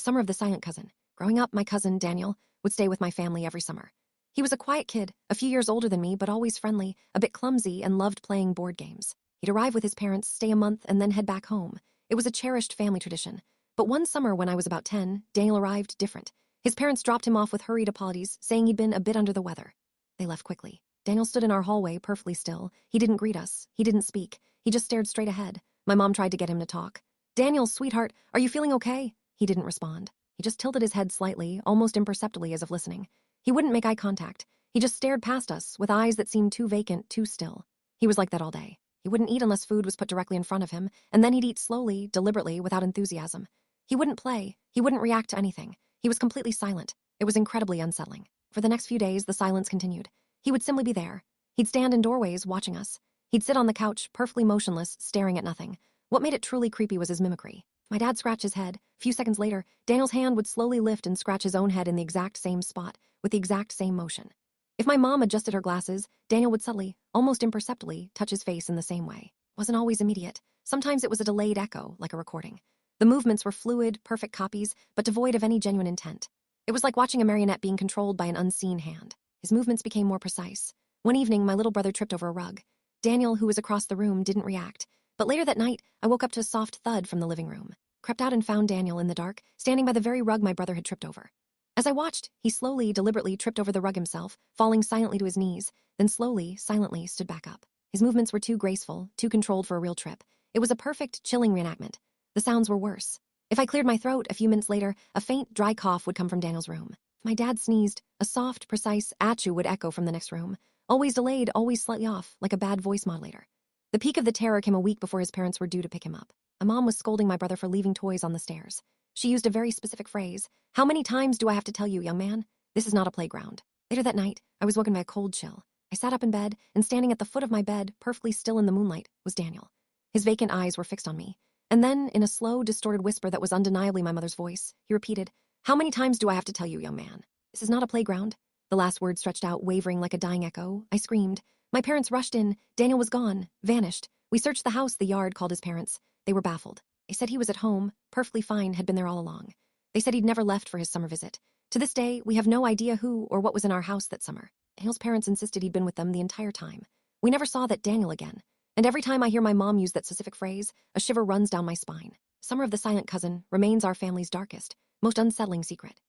Summer of the Silent Cousin. Growing up, my cousin, Daniel, would stay with my family every summer. He was a quiet kid, a few years older than me, but always friendly, a bit clumsy, and loved playing board games. He'd arrive with his parents, stay a month, and then head back home. It was a cherished family tradition. But one summer when I was about 10, Daniel arrived different. His parents dropped him off with hurried apologies, saying he'd been a bit under the weather. They left quickly. Daniel stood in our hallway, perfectly still. He didn't greet us. He didn't speak. He just stared straight ahead. My mom tried to get him to talk. "Daniel, sweetheart, are you feeling okay?" He didn't respond. He just tilted his head slightly, almost imperceptibly as if listening. He wouldn't make eye contact. He just stared past us, with eyes that seemed too vacant, too still. He was like that all day. He wouldn't eat unless food was put directly in front of him, and then he'd eat slowly, deliberately, without enthusiasm. He wouldn't play. He wouldn't react to anything. He was completely silent. It was incredibly unsettling. For the next few days, the silence continued. He would simply be there. He'd stand in doorways, watching us. He'd sit on the couch, perfectly motionless, staring at nothing. What made it truly creepy was his mimicry. My dad scratched his head. A few seconds later, Daniel's hand would slowly lift and scratch his own head in the exact same spot, with the exact same motion. If my mom adjusted her glasses, Daniel would subtly, almost imperceptibly, touch his face in the same way. It wasn't always immediate. Sometimes it was a delayed echo, like a recording. The movements were fluid, perfect copies, but devoid of any genuine intent. It was like watching a marionette being controlled by an unseen hand. His movements became more precise. One evening, my little brother tripped over a rug. Daniel, who was across the room, didn't react. But later that night, I woke up to a soft thud from the living room. Crept out and found Daniel in the dark, standing by the very rug my brother had tripped over. As I watched, he slowly, deliberately tripped over the rug himself, falling silently to his knees, then slowly, silently stood back up. His movements were too graceful, too controlled for a real trip. It was a perfect, chilling reenactment. The sounds were worse. If I cleared my throat, a few minutes later, a faint, dry cough would come from Daniel's room. If my dad sneezed, a soft, precise achoo would echo from the next room. Always delayed, always slightly off, like a bad voice modulator. The peak of the terror came a week before his parents were due to pick him up. My mom was scolding my brother for leaving toys on the stairs. She used a very specific phrase. "How many times do I have to tell you, young man? This is not a playground." Later that night, I was woken by a cold chill. I sat up in bed, and standing at the foot of my bed, perfectly still in the moonlight, was Daniel. His vacant eyes were fixed on me. And then, in a slow, distorted whisper that was undeniably my mother's voice, he repeated, "How many times do I have to tell you, young man? This is not a playground." The last word stretched out, wavering like a dying echo. I screamed. My parents rushed in. Daniel was gone, vanished. We searched the house, the yard, called his parents. They were baffled. They said he was at home, perfectly fine, had been there all along. They said he'd never left for his summer visit. To this day, we have no idea who or what was in our house that summer. Daniel's parents insisted he'd been with them the entire time. We never saw that Daniel again. And every time I hear my mom use that specific phrase, a shiver runs down my spine. Summer of the Silent Cousin remains our family's darkest, most unsettling secret.